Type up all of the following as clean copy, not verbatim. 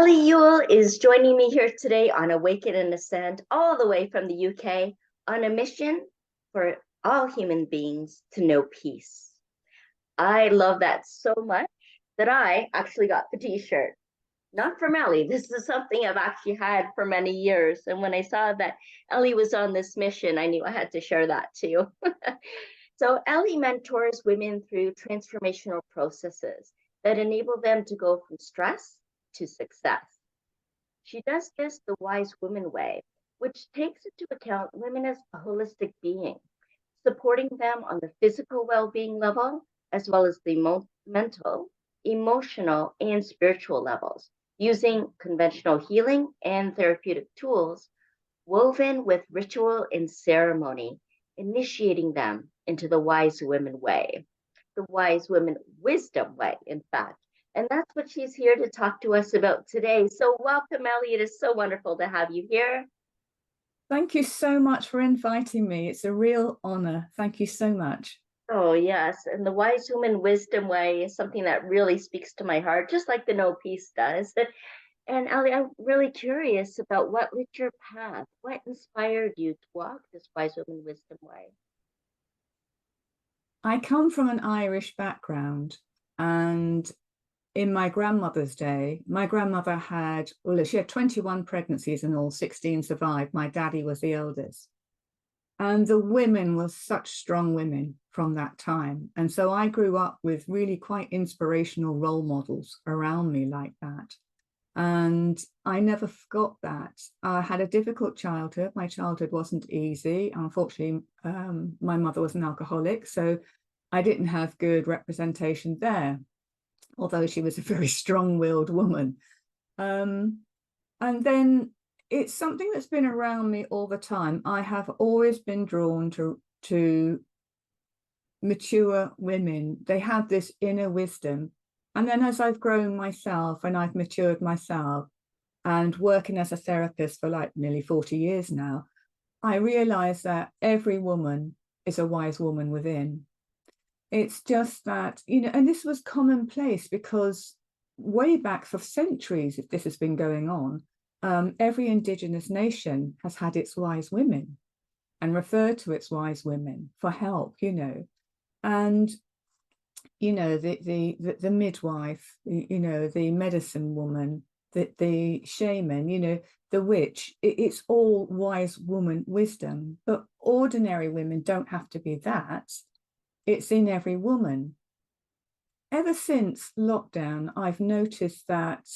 Elly Yule is joining me here today on Awaken and Ascend, all the way from the UK, on a mission for all human beings to know peace. I love that so much that I actually got the t-shirt. Not from Elly. This is something I've actually had for many years. And when I saw that Elly was on this mission, I knew I had to share that too. So Elly mentors women through transformational processes that enable them to go from stress to success. She does this the wise woman way, which takes into account women as a holistic being, supporting them on the physical well being level, as well as the mental, emotional, and spiritual levels, using conventional healing and therapeutic tools woven with ritual and ceremony, initiating them into the wise women way, the wise women wisdom way, in fact. And that's what she's here to talk to us about today. So, welcome, Elly. It is so wonderful to have you here. Thank you so much for inviting me. It's a real honor. Thank you so much. Oh, yes. And the wise woman wisdom way is something that really speaks to my heart, just like the no peace does. And Elly, I'm really curious about what lit your path. What inspired you to walk this wise woman wisdom way? I come from an Irish background, and in my grandmother's day, my grandmother she had 21 pregnancies and all 16 survived. My daddy was the eldest. And the women were such strong women from that time. And so I grew up with really quite inspirational role models around me like that. And I never forgot that. I had a difficult childhood. My childhood wasn't easy. Unfortunately, my mother was an alcoholic, so I didn't have good representation there, although she was a very strong-willed woman. And then it's something that's been around me all the time. I have always been drawn to mature women. They have this inner wisdom. And then as I've grown myself and I've matured myself and working as a therapist for like nearly 40 years now, I realize that every woman is a wise woman within. It's just that, and this was commonplace because way back for centuries, if this has been going on, every indigenous nation has had its wise women and referred to its wise women for help, and the midwife, the medicine woman, the shaman, the witch. It's all wise woman wisdom, but ordinary women don't have to be that. It's in every woman. Ever since lockdown, I've noticed that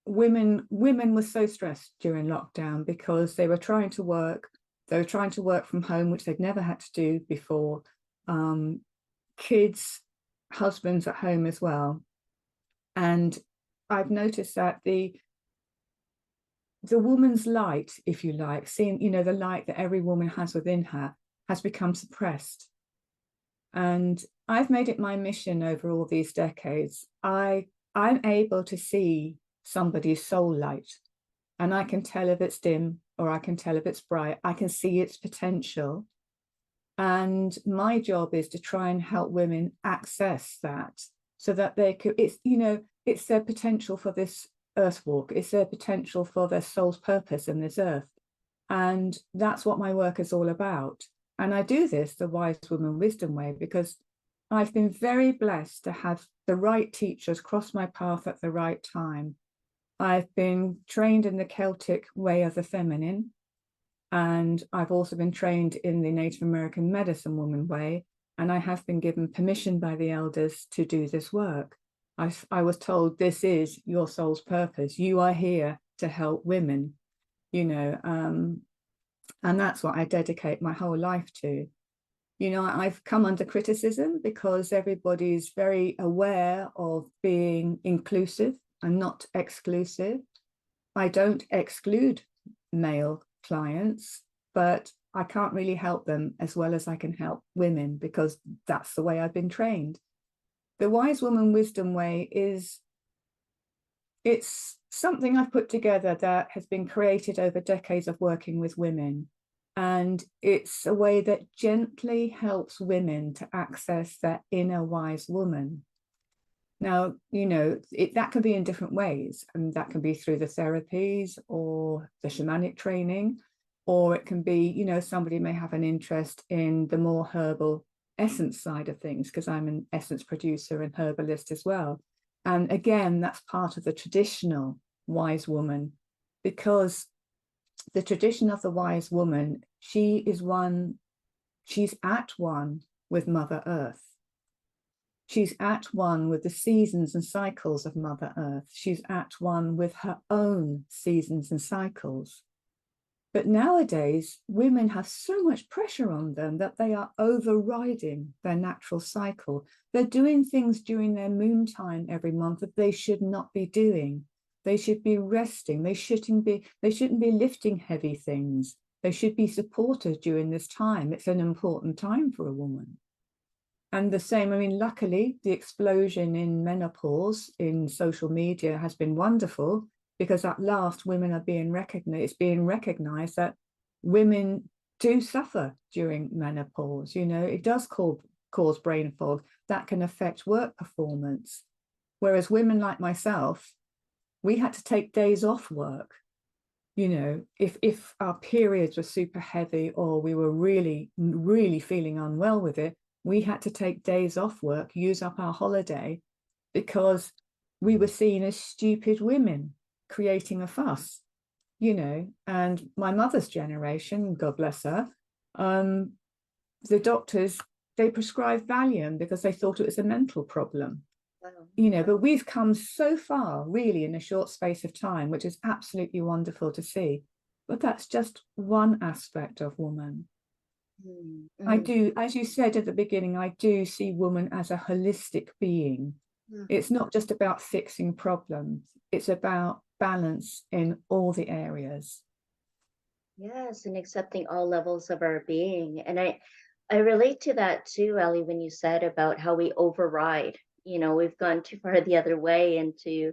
women were so stressed during lockdown because they were trying to work. They were trying to work from home, which they'd never had to do before. Kids, husbands at home as well. And I've noticed that the woman's light, if you like, seeing, the light that every woman has within her has become suppressed. And I've made it my mission over all these decades. I'm able to see somebody's soul light, and I can tell if it's dim or I can tell if it's bright. I can see its potential. And my job is to try and help women access that so that they could, it's their potential for this earth walk. It's their potential for their soul's purpose in this earth. And that's what my work is all about. And I do this the wise woman wisdom way because I've been very blessed to have the right teachers cross my path at the right time. I've been trained in the Celtic way of the feminine, and I've also been trained in the Native American medicine woman way, and I have been given permission by the elders to do this work. I was told, this is your soul's purpose. You are here to help women, and that's what I dedicate my whole life to. I've come under criticism because everybody's very aware of being inclusive and not exclusive. I don't exclude male clients, but I can't really help them as well as I can help women because that's the way I've been trained. The wise woman wisdom way it's something I've put together that has been created over decades of working with women. And it's a way that gently helps women to access their inner wise woman. Now, that can be in different ways, and that can be through the therapies or the shamanic training, or it can be, somebody may have an interest in the more herbal essence side of things, because I'm an essence producer and herbalist as well. And again, that's part of the traditional wise woman, because the tradition of the wise woman, she's at one with Mother Earth. She's at one with the seasons and cycles of Mother Earth. She's at one with her own seasons and cycles. But nowadays, women have so much pressure on them that they are overriding their natural cycle. They're doing things during their moon time every month that they should not be doing. They should be resting. They shouldn't be lifting heavy things. They should be supported during this time. It's an important time for a woman. And the same, luckily, the explosion in menopause in social media has been wonderful, because at last women are being recognized. It's being recognized that women do suffer during menopause. It does cause brain fog that can affect work performance. Whereas women like myself, we had to take days off work. If our periods were super heavy, or we were really, really feeling unwell with it, we had to take days off work, use up our holiday, because we were seen as stupid women creating a fuss, and my mother's generation, God bless her, the doctors, they prescribed Valium because they thought it was a mental problem. Wow. But we've come so far really in a short space of time, which is absolutely wonderful to see. But that's just one aspect of woman. Mm-hmm. I do, as you said at the beginning, I do see woman as a holistic being. Mm-hmm. It's not just about fixing problems. It's about balance in all the areas. Yes, and accepting all levels of our being. And I relate to that too, Ellie, when you said about how we override. We've gone too far the other way into,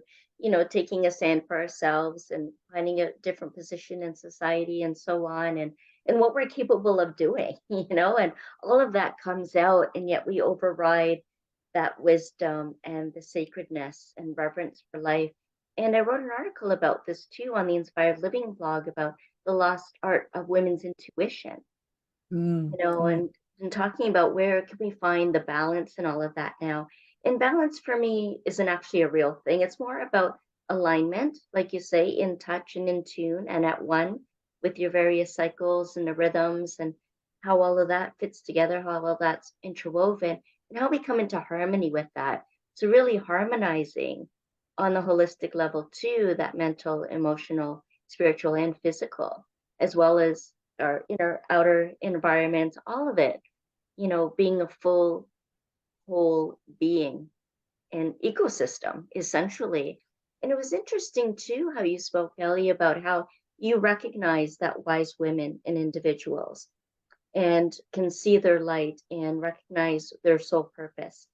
taking a stand for ourselves and finding a different position in society and so on, and what we're capable of doing, and all of that comes out, and yet we override that wisdom and the sacredness and reverence for life. And I wrote an article about this too on the Inspired Living blog about the lost art of women's intuition, Mm. and talking about where can we find the balance and all of that now. And balance for me isn't actually a real thing. It's more about alignment, like you say, in touch and in tune and at one with your various cycles and the rhythms, and how all of that fits together, how all that's interwoven, and how we come into harmony with that. So really harmonizing on the holistic level too, that mental, emotional, spiritual, and physical, as well as our inner, outer environment, all of it, being a full, whole being and ecosystem, essentially. And it was interesting too how you spoke, Ellie, about how you recognize that wise women and individuals and can see their light and recognize their soul purpose.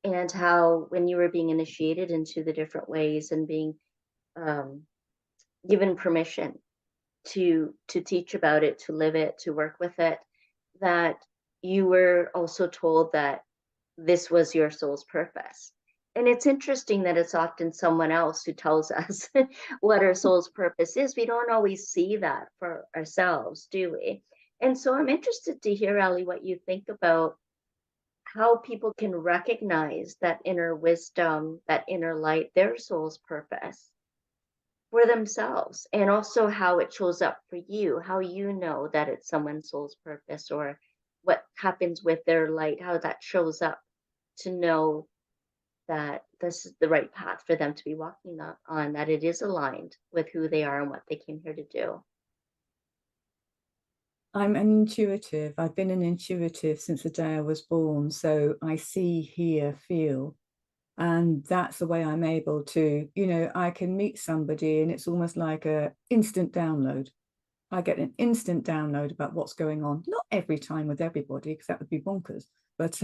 And how when you were being initiated into the different ways and being um, given permission to teach about it, to live it, to work with it, that you were also told that this was your soul's purpose. And it's interesting that it's often someone else who tells us what our soul's purpose is. We don't always see that for ourselves, do we? And so I'm interested to hear, Ellie, what you think about how people can recognize that inner wisdom, that inner light, their soul's purpose for themselves, and also how it shows up for you, how you know that it's someone's soul's purpose, or what happens with their light, how that shows up to know that this is the right path for them to be walking on, that it is aligned with who they are and what they came here to do. I'm an intuitive. I've been an intuitive since the day I was born. So I see, hear, feel. And that's the way I'm able to, I can meet somebody and it's almost like a instant download. I get an instant download about what's going on. Not every time with everybody, because that would be bonkers. But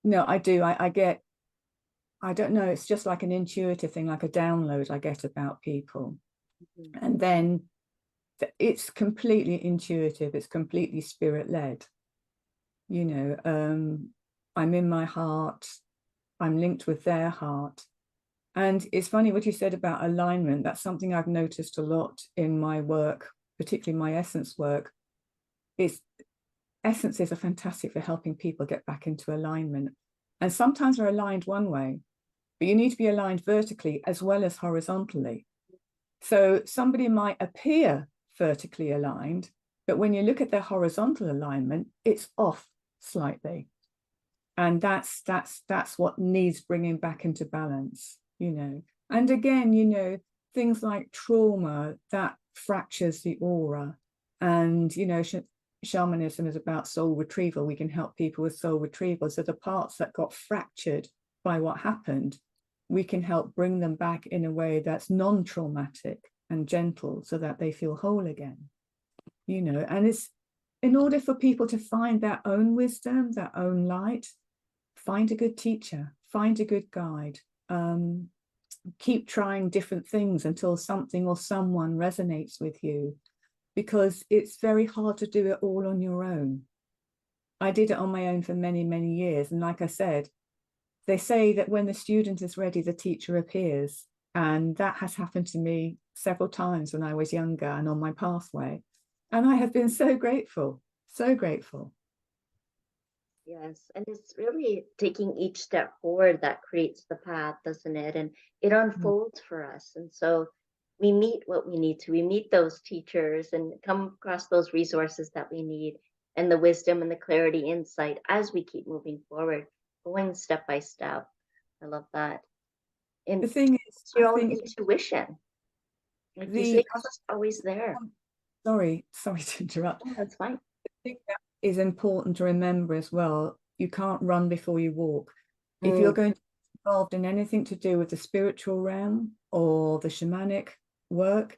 no, I do. I get, I don't know, it's just like an intuitive thing, like a download I get about people. Mm-hmm. And then it's completely intuitive, it's completely spirit led. I'm in my heart, I'm linked with their heart. And it's funny what you said about alignment. That's something I've noticed a lot in my work, particularly my essence work. Essences are fantastic for helping people get back into alignment. And sometimes they're aligned one way, but you need to be aligned vertically as well as horizontally. So somebody might appear vertically aligned, but when you look at their horizontal alignment, it's off slightly. And that's what needs bringing back into balance, you know. And again, you know, things like trauma that fractures the aura. And, you know, shamanism is about soul retrieval. We can help people with soul retrieval. So the parts that got fractured by what happened, we can help bring them back in a way that's non-traumatic and gentle so that they feel whole again, you know. And it's in order for people to find their own wisdom, their own light, find a good teacher, find a good guide, keep trying different things until something or someone resonates with you, because it's very hard to do it all on your own. I did it on my own for many, many years. And like I said, they say that when the student is ready, the teacher appears. And that has happened to me several times when I was younger and on my pathway. And I have been so grateful, so grateful. Yes, and it's really taking each step forward that creates the path, doesn't it? And it unfolds for us. And so we meet what we need to. We meet those teachers and come across those resources that we need, and the wisdom and the clarity, insight as we keep moving forward, going step by step. I love that. And The thing is, it's your I own think intuition. Like you say, it's just always there. Sorry to interrupt. Oh, that's fine. I think that is important to remember as well. You can't run before you walk. If you're going to be involved in anything to do with the spiritual realm or the shamanic work,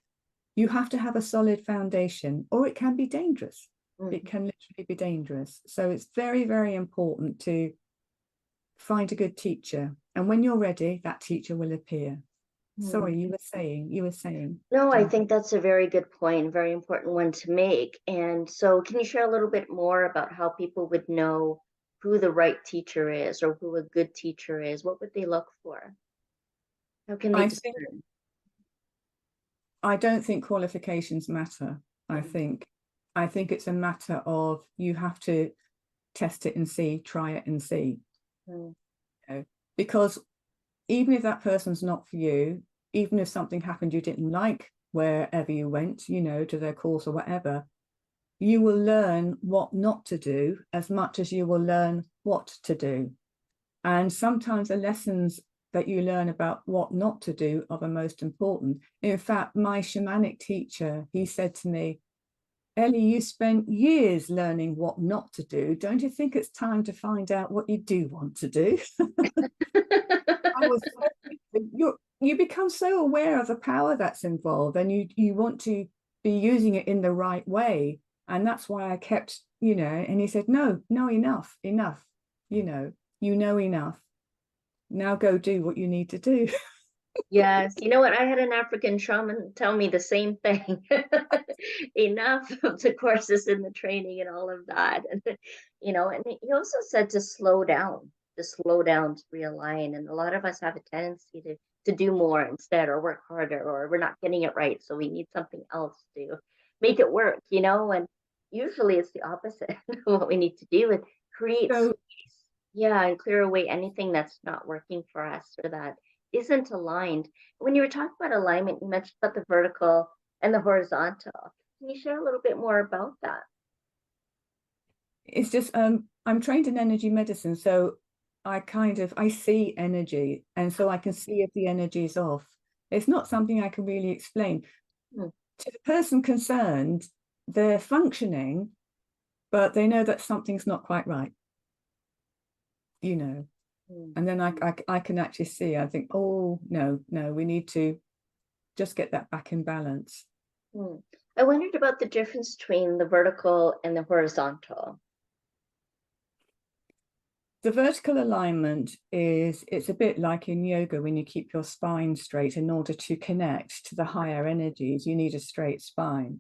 you have to have a solid foundation, or it can be dangerous. It can literally be dangerous. So it's very, very important to find a good teacher. And when you're ready, that teacher will appear. Sorry, you were saying. No, I think that's a very good point, very important one to make. And so can you share a little bit more about how people would know who the right teacher is or who a good teacher is? What would they look for? How can they discern? I don't think qualifications matter. I think it's a matter of you have to test it and see, try it and see. You know, because even if that person's not for you, even if something happened you didn't like wherever you went, you know, to their course or whatever, you will learn what not to do as much as you will learn what to do. And sometimes the lessons that you learn about what not to do are the most important. In fact, my shamanic teacher, he said to me, Elly, you spent years learning what not to do. Don't you think it's time to find out what you do want to do? You become so aware of the power that's involved, and you want to be using it in the right way. And that's why I kept, you know, and he said, no, enough, you know enough. Now go do what you need to do. Yes, you know what? I had an African shaman tell me the same thing. Enough of the courses and the training and all of that. And you know, and he also said to slow down, to realign. And a lot of us have a tendency to do more instead, or work harder, or we're not getting it right. So we need something else to make it work, you know, and usually it's the opposite of what we need to do is create So, space, yeah, and clear away anything that's not working for us or that isn't aligned. When you were talking about alignment, you mentioned about the vertical and the horizontal. Can you share a little bit more about that? it's just I'm trained in energy medicine, so I see energy, and so I can see if the energy is off. It's not something I can really explain. To the person concerned, they're functioning, but they know that something's not quite right, you know. And then I can actually see, I think, oh, no, we need to just get that back in balance. I wondered about the difference between the vertical and the horizontal. The vertical alignment it's a bit like in yoga when you keep your spine straight. In order to connect to the higher energies, you need a straight spine.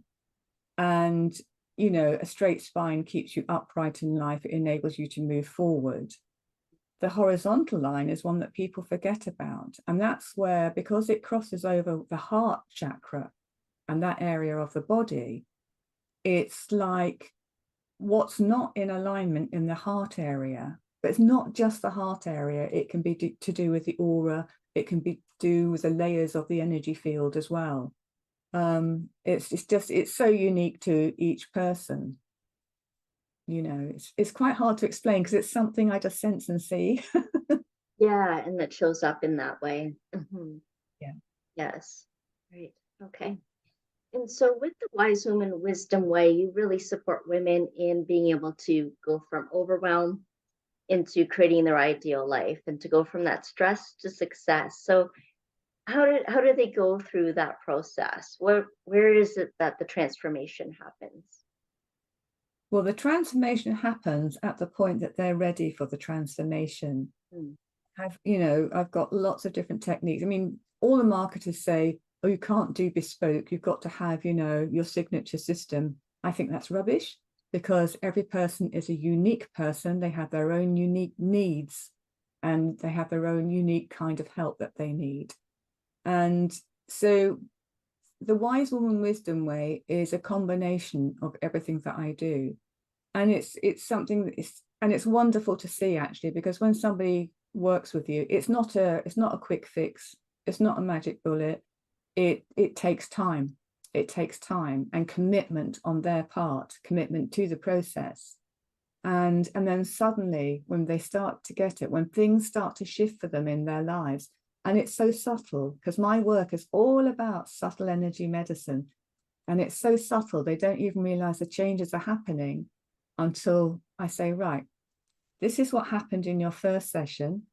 And, you know, a straight spine keeps you upright in life. It enables you to move forward. the horizontal line is one that people forget about. And that's where, because it crosses over the heart chakra and that area of the body, it's like what's not in alignment in the heart area. But it's not just the heart area. It can be to do with the aura. It can be do with the layers of the energy field as well. It's so unique to each person. You know, it's quite hard to explain because it's something I just sense and see. Yeah, and that shows up in that way. Yeah. Yes. Right. Okay. And so with the Wise Woman Wisdom Way, you really support women in being able to go from overwhelm into creating their ideal life and to go from that stress to success. So how do they go through that process? Where is it that the transformation happens? Well, the transformation happens at the point that they're ready for the transformation. Mm. I've got lots of different techniques. I mean, all the marketers say, oh, you can't do bespoke. You've got to have, your signature system. I think that's rubbish because every person is a unique person. They have their own unique needs and they have their own unique kind of help that they need. And so the Wise Woman Wisdom Way is a combination of everything that I do. And it's something that is, and it's wonderful to see actually, because when somebody works with you, it's not a quick fix. It's not a magic bullet. It takes time. It takes time and commitment on their part, commitment to the process. And then suddenly when they start to get it, when things start to shift for them in their lives, and it's so subtle because my work is all about subtle energy medicine. And it's so subtle, they don't even realize the changes are happening until I say, right, this is what happened in your first session.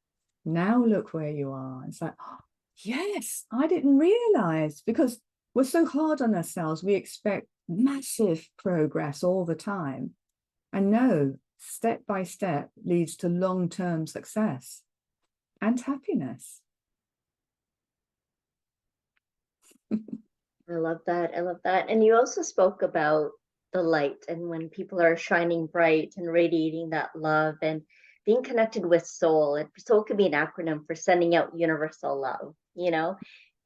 Now look where you are. It's like, oh, yes, I didn't realize because we're so hard on ourselves. We expect massive progress all the time. And no, step by step leads to long-term success and happiness. I love that. I love that. And you also spoke about the light and when people are shining bright and radiating that love and being connected with soul. And soul could be an acronym for sending out universal love.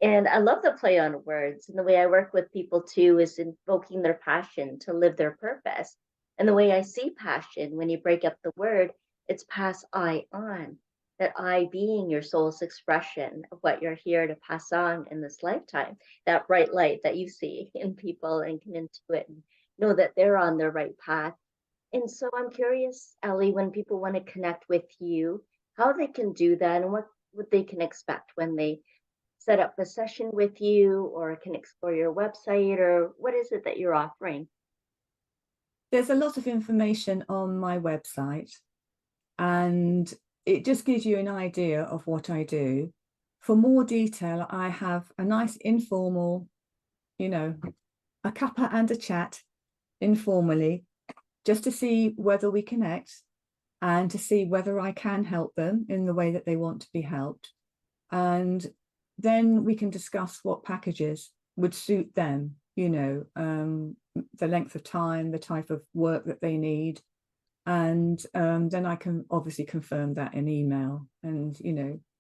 And I love the play on words. And the way I work with people too is invoking their passion to live their purpose. And the way I see passion, when you break up the word, it's pass I on. That I being your soul's expression of what you're here to pass on in this lifetime, that bright light that you see in people and can intuit and know that they're on the right path. And so I'm curious, Elly, when people want to connect with you, how they can do that and what they can expect when they set up a session with you or can explore your website or what is it that you're offering? There's a lot of information on my website, and it just gives you an idea of what I do. For more detail, I have a nice informal, a cuppa and a chat informally, just to see whether we connect and to see whether I can help them in the way that they want to be helped. And then we can discuss what packages would suit them, the length of time, the type of work that they need. And then I can obviously confirm that in email and,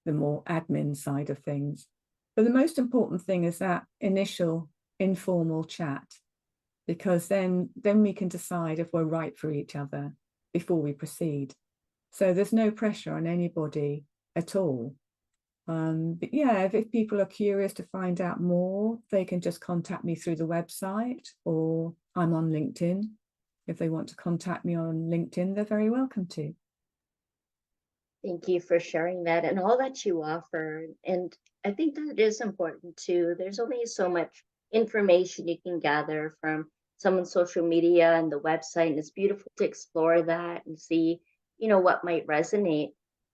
the more admin side of things. But the most important thing is that initial informal chat, because then we can decide if we're right for each other before we proceed. So there's no pressure on anybody at all. But yeah, if people are curious to find out more, they can just contact me through the website, or I'm on LinkedIn. If they want to contact me on LinkedIn, they're very welcome to. Thank you for sharing that and all that you offer. And I think that is important too. There's only so much information you can gather from someone's social media and the website. And it's beautiful to explore that and see, what might resonate.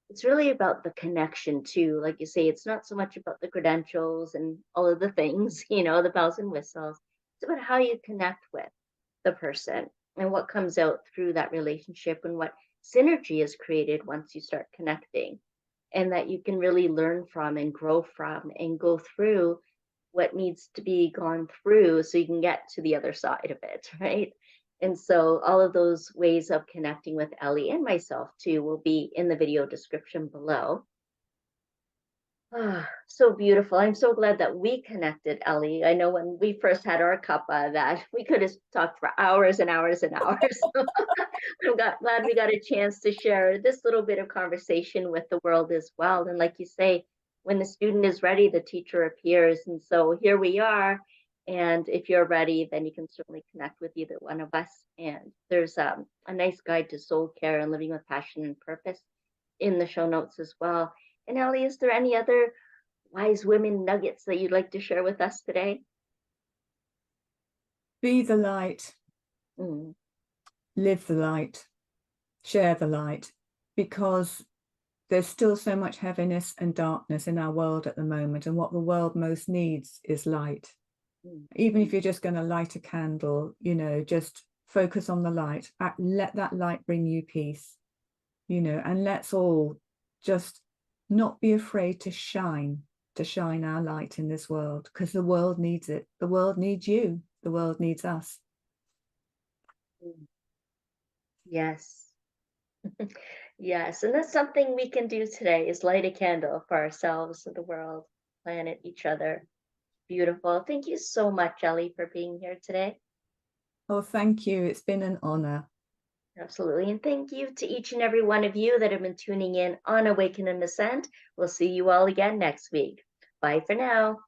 It's really about the connection too. Like you say, it's not so much about the credentials and all of the things, the bells and whistles. It's about how you connect with the person and what comes out through that relationship and what synergy is created once you start connecting, and that you can really learn from and grow from and go through what needs to be gone through so you can get to the other side of it, right? And so all of those ways of connecting with Elly and myself too will be in the video description below. Ah, so beautiful. I'm so glad that we connected, Elly. I know when we first had our cuppa that we could have talked for hours and hours and hours. Glad we got a chance to share this little bit of conversation with the world as well. And like you say, when the student is ready, the teacher appears. And so here we are. And if you're ready, then you can certainly connect with either one of us. And there's a nice guide to soul care and living with passion and purpose in the show notes as well. And Elly, is there any other wise women nuggets that you'd like to share with us today? Be the light, Mm. live the light, share the light, because there's still so much heaviness and darkness in our world at the moment. And what the world most needs is light. Even if you're just going to light a candle, you know, just focus on the light. Let that light bring you peace, you know, and let's all just not be afraid to shine our light in this world, because the world needs it. The world needs you. The world needs us. Yes. Yes, and that's something we can do today is light a candle for ourselves, the world, planet, each other. Beautiful. Thank you so much, Elly, for being here today. Oh, thank you. It's been an honor. Absolutely. And thank you to each and every one of you that have been tuning in on Awaken and Ascend. We'll see you all again next week. Bye for now.